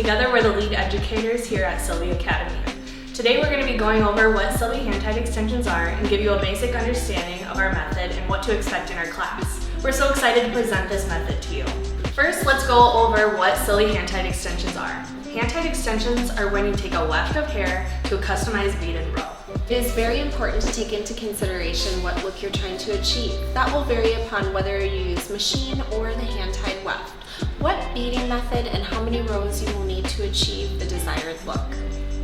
Together we're the lead educators here at Sylvie Academy. Today we're going to be going over what Sylvie hand-tied extensions are and give you a basic understanding of our method and what to expect in our class. We're so excited to present this method to you. First, let's go over what Sylvie hand-tied extensions are. Hand-tied extensions are when you take a weft of hair to a customized beaded row. It is very important to take into consideration what look you're trying to achieve. That will vary upon whether you use machine or the hand-tied weft, what beading method, and how many rows you will need to achieve the desired look.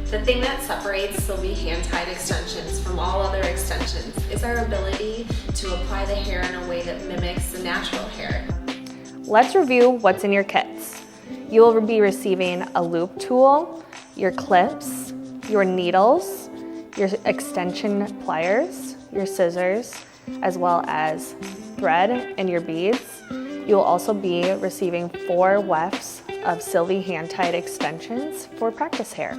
The thing that separates Sylvie hand-tied extensions from all other extensions is our ability to apply the hair in a way that mimics the natural hair. Let's review what's in your kits. You will be receiving a loop tool, your clips, your needles, your extension pliers, your scissors, as well as thread and your beads. You will also be receiving 4 wefts of Sylvie hand-tied extensions for practice hair.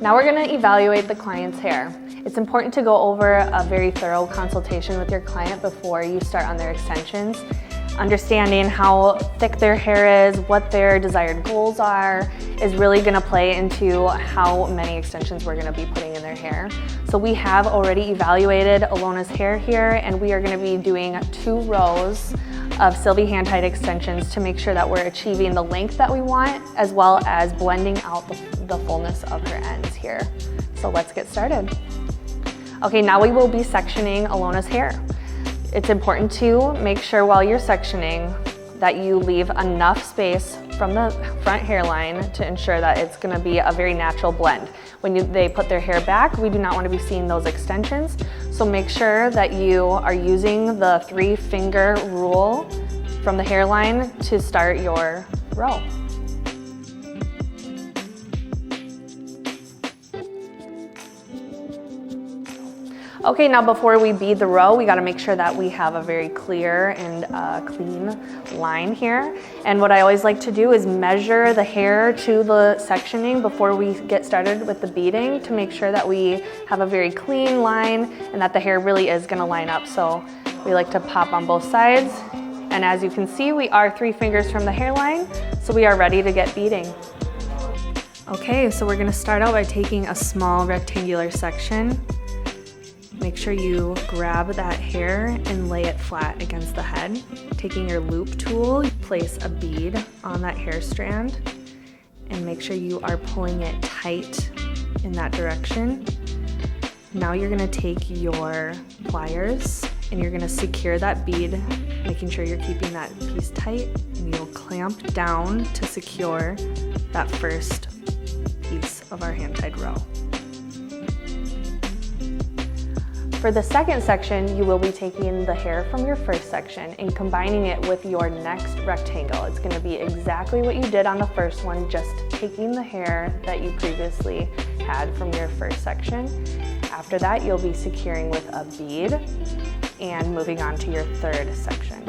Now we're going to evaluate the client's hair. It's important to go over a very thorough consultation with your client before you start on their extensions. Understanding how thick their hair is, what their desired goals are, is really going to play into how many extensions we're going to be putting in their hair. So we have already evaluated Alona's hair here, and we are going to be doing 2 rows of Sylvie hand-tied extensions to make sure that we're achieving the length that we want, as well as blending out the fullness of her ends here. So let's get started. Okay, now we will be sectioning Alona's hair. It's important to make sure while you're sectioning that you leave enough space from the front hairline to ensure that it's going to be a very natural blend. When they put their hair back, we do not want to be seeing those extensions. So make sure that you are using the 3-finger rule from the hairline to start your row. Okay, now before we bead the row, we got to make sure that we have a very clear and clean line here. And what I always like to do is measure the hair to the sectioning before we get started with the beading to make sure that we have a very clean line and that the hair really is going to line up. So we like to pop on both sides. And as you can see, we are 3 fingers from the hairline, so we are ready to get beading. Okay, so we're going to start out by taking a small rectangular section. Make sure you grab that hair and lay it flat against the head. Taking your loop tool, place a bead on that hair strand and make sure you are pulling it tight in that direction. Now you're going to take your pliers and you're going to secure that bead, making sure you're keeping that piece tight, and you'll clamp down to secure that first piece of our hand-tied row. For the second section, you will be taking the hair from your first section and combining it with your next rectangle. It's going to be exactly what you did on the first one, just taking the hair that you previously had from your first section. After that, you'll be securing with a bead and moving on to your third section.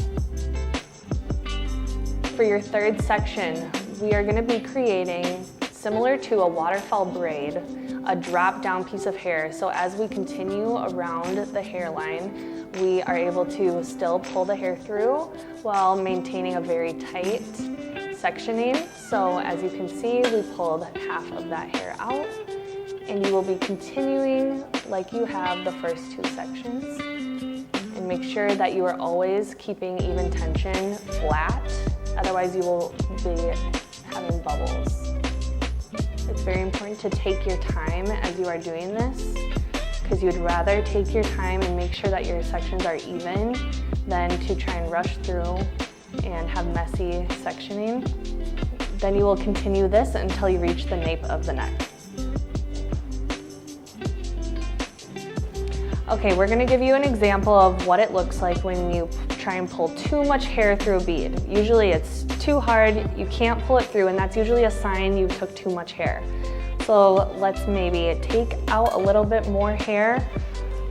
For your third section, we are going to be creating, similar to a waterfall braid, a drop down piece of hair. So as we continue around the hairline, we are able to still pull the hair through while maintaining a very tight sectioning. So as you can see, we pulled half of that hair out, and you will be continuing like you have the first 2 sections. And make sure that you are always keeping even tension flat, otherwise you will be having bubbles. It's very important to take your time as you are doing this, because you'd rather take your time and make sure that your sections are even than to try and rush through and have messy sectioning. Then you will continue this until you reach the nape of the neck. Okay, we're going to give you an example of what it looks like when you try and pull too much hair through a bead. Usually it's too hard, you can't pull it through, and that's usually a sign you took too much hair. So let's maybe take out a little bit more hair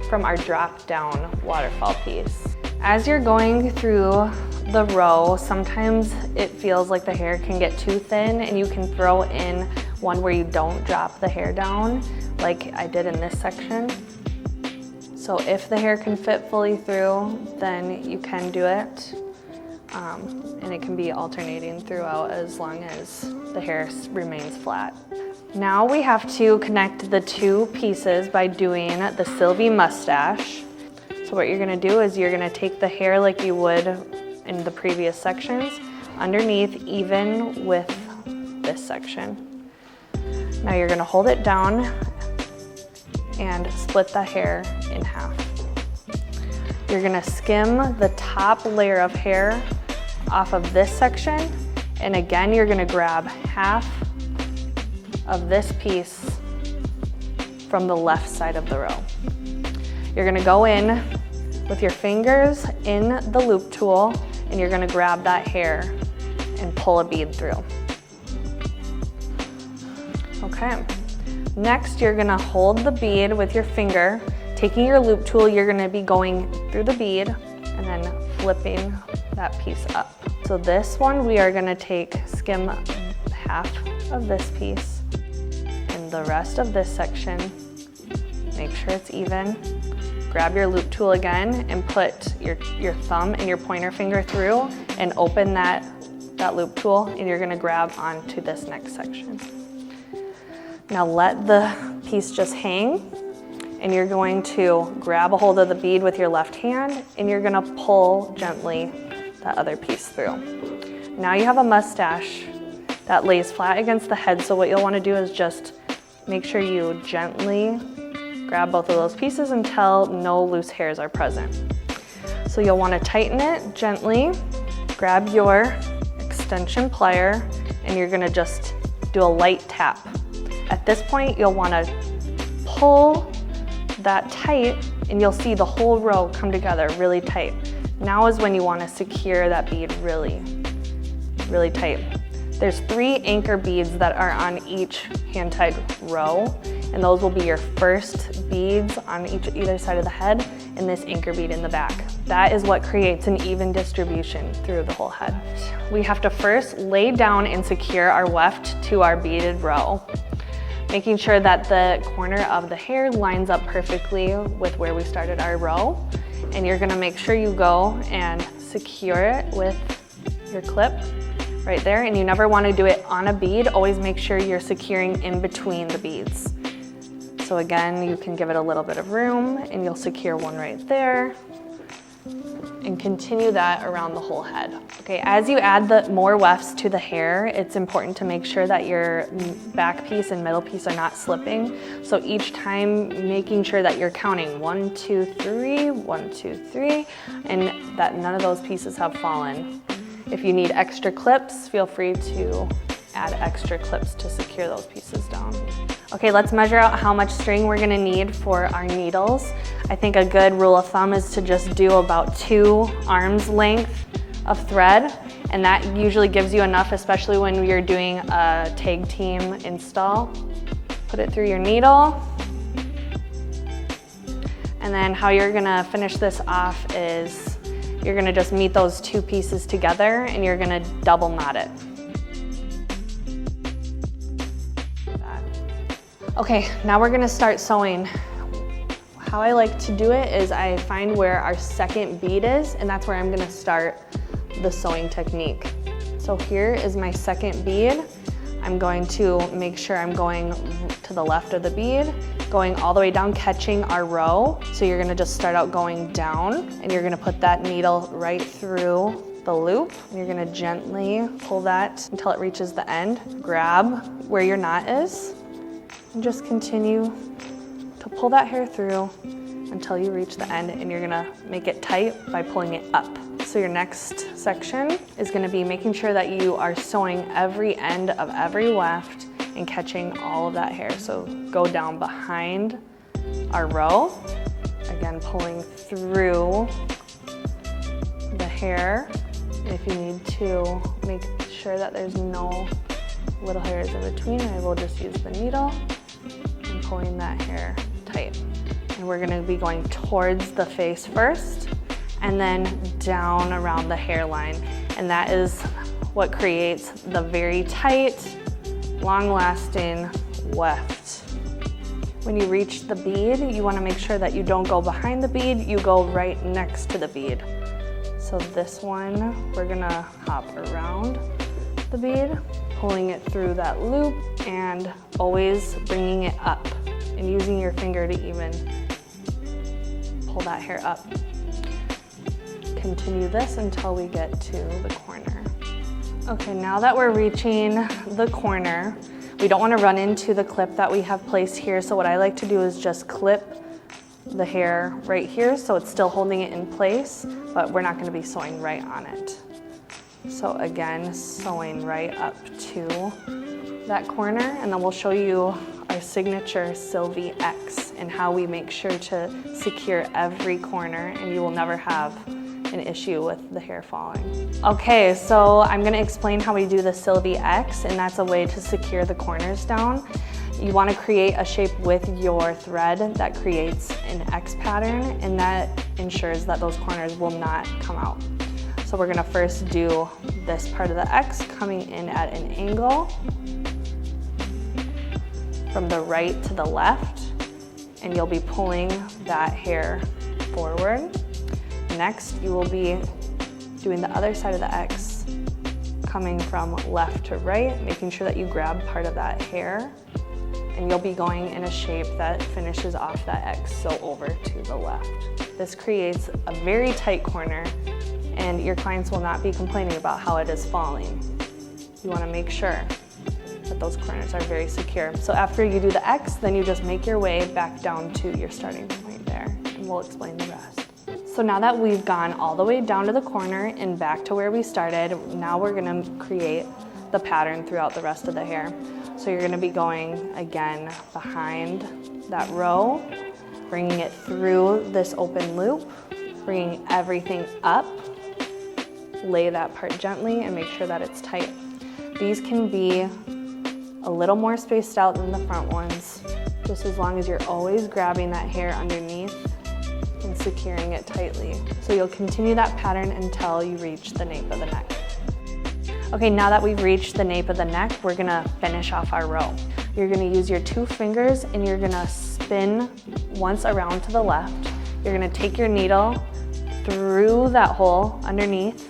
from our drop down waterfall piece. As you're going through the row, sometimes it feels like the hair can get too thin, and you can throw in one where you don't drop the hair down, like I did in this section. So if the hair can fit fully through, then you can do it. and it can be alternating throughout as long as the hair remains flat. Now we have to connect the two pieces by doing the Sylvie Mustache. So what you're gonna do is you're gonna take the hair like you would in the previous sections, underneath even with this section. Now you're gonna hold it down and split the hair in half. You're gonna skim the top layer of hair off of this section, and again, you're gonna grab half of this piece from the left side of the row. You're gonna go in with your fingers in the loop tool, and you're gonna grab that hair and pull a bead through. Okay. Next, you're gonna hold the bead with your finger. Taking your loop tool, you're gonna be going through the bead and then flipping that piece up. So this one, we are gonna skim half of this piece and the rest of this section. Make sure it's even. Grab your loop tool again and put your thumb and your pointer finger through and open that loop tool, and you're gonna grab onto this next section. Now let the piece just hang, and you're going to grab a hold of the bead with your left hand, and you're gonna pull gently that other piece through. Now you have a mustache that lays flat against the head, so what you'll wanna do is just make sure you gently grab both of those pieces until no loose hairs are present. So you'll wanna tighten it gently, grab your extension plier, and you're gonna just do a light tap. At this point, you'll wanna pull that tight, and you'll see the whole row come together really tight. Now is when you wanna secure that bead really, really tight. There's 3 anchor beads that are on each hand-tied row, and those will be your first beads on either side of the head and this anchor bead in the back. That is what creates an even distribution through the whole head. We have to first lay down and secure our weft to our beaded row, making sure that the corner of the hair lines up perfectly with where we started our row. And you're gonna make sure you go and secure it with your clip right there. And you never wanna do it on a bead. Always make sure you're securing in between the beads. So again, you can give it a little bit of room, and you'll secure one right there and continue that around the whole head. Okay, as you add the more wefts to the hair, it's important to make sure that your back piece and middle piece are not slipping. So each time, making sure that you're counting 1, 2, 3, 1, 2, 3, and that none of those pieces have fallen. If you need extra clips, feel free to add extra clips to secure those pieces down. Okay, let's measure out how much string we're gonna need for our needles. I think a good rule of thumb is to just do about 2 arms length of thread, and that usually gives you enough, especially when you're doing a tag team install. Put it through your needle. And then how you're gonna finish this off is you're gonna just meet those 2 pieces together, and you're gonna double knot it. Okay, now we're gonna start sewing. How I like to do it is I find where our second bead is, and that's where I'm gonna start the sewing technique. So here is my second bead. I'm going to make sure I'm going to the left of the bead, going all the way down, catching our row. So you're gonna just start out going down, and you're gonna put that needle right through the loop, and you're gonna gently pull that until it reaches the end. Grab where your knot is, and just continue to pull that hair through until you reach the end, and you're gonna make it tight by pulling it up. So your next section is gonna be making sure that you are sewing every end of every weft and catching all of that hair. So go down behind our row, again pulling through the hair. And if you need to make sure that there's no little hairs in between, I will just use the needle and pulling that hair tight. And we're gonna be going towards the face first and then down around the hairline. And that is what creates the very tight, long-lasting weft. When you reach the bead, you wanna make sure that you don't go behind the bead, you go right next to the bead. So So this one, we're gonna hop around the bead, pulling it through that loop and always bringing it up and using your finger to even pull that hair up. Continue this until we get to the corner. Okay, now that we're reaching the corner, we don't want to run into the clip that we have placed here. So what I like to do is just clip the hair right here so it's still holding it in place, but we're not going to be sewing right on it. So again, sewing right up to that corner, and then we'll show you our signature Sylvie X and how we make sure to secure every corner, and you will never have an issue with the hair falling. Okay, so I'm gonna explain how we do the Sylvie X, and that's a way to secure the corners down. You wanna create a shape with your thread that creates an X pattern, and that ensures that those corners will not come out. So we're gonna first do this part of the X coming in at an angle from the right to the left, and you'll be pulling that hair forward. Next, you will be doing the other side of the X, coming from left to right, making sure that you grab part of that hair, and you'll be going in a shape that finishes off that X, so over to the left. This creates a very tight corner, and your clients will not be complaining about how it is falling. You want to make sure that those corners are very secure. So after you do the X, then you just make your way back down to your starting point there, and we'll explain the rest. So now that we've gone all the way down to the corner and back to where we started, now we're gonna create the pattern throughout the rest of the hair. So you're gonna be going again behind that row, bringing it through this open loop, bringing everything up, lay that part gently and make sure that it's tight. These can be a little more spaced out than the front ones, just as long as you're always grabbing that hair underneath and securing it tightly. So you'll continue that pattern until you reach the nape of the neck. Okay, now that we've reached the nape of the neck, we're gonna finish off our row. You're gonna use your 2 fingers and you're gonna spin once around to the left. You're gonna take your needle through that hole underneath,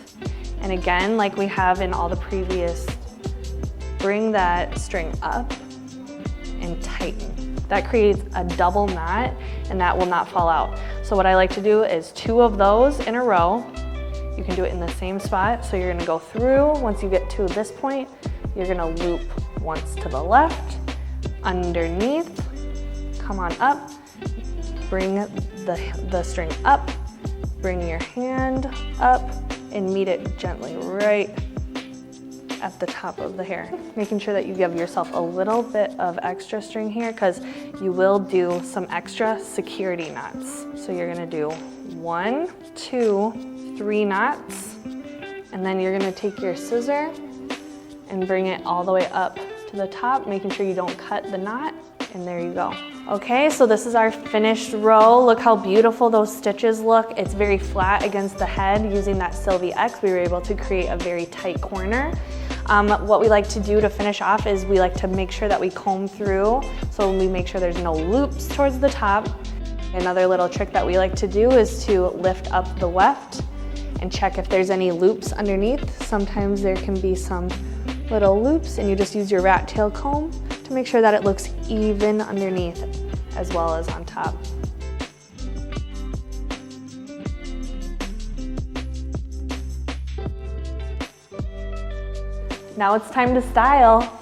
and again, like we have in all the previous, bring that string up and tighten. That creates a double knot, and that will not fall out. So what I like to do is 2 of those in a row. You can do it in the same spot. So you're gonna go through, once you get to this point, you're gonna loop once to the left, underneath, come on up, bring the string up, bring your hand up, and meet it gently right at the top of the hair. Making sure that you give yourself a little bit of extra string here, because you will do some extra security knots. So you're gonna do 1, 2, 3 knots, and then you're gonna take your scissor and bring it all the way up to the top, making sure you don't cut the knot, and there you go. Okay, so this is our finished row. Look how beautiful those stitches look. It's very flat against the head. Using that Sylvie X, we were able to create a very tight corner. What we like to do to finish off is we like to make sure that we comb through, so we make sure there's no loops towards the top. Another little trick that we like to do is to lift up the weft and check if there's any loops underneath. Sometimes there can be some little loops, and you just use your rat tail comb to make sure that it looks even underneath as well as on top. Now it's time to style.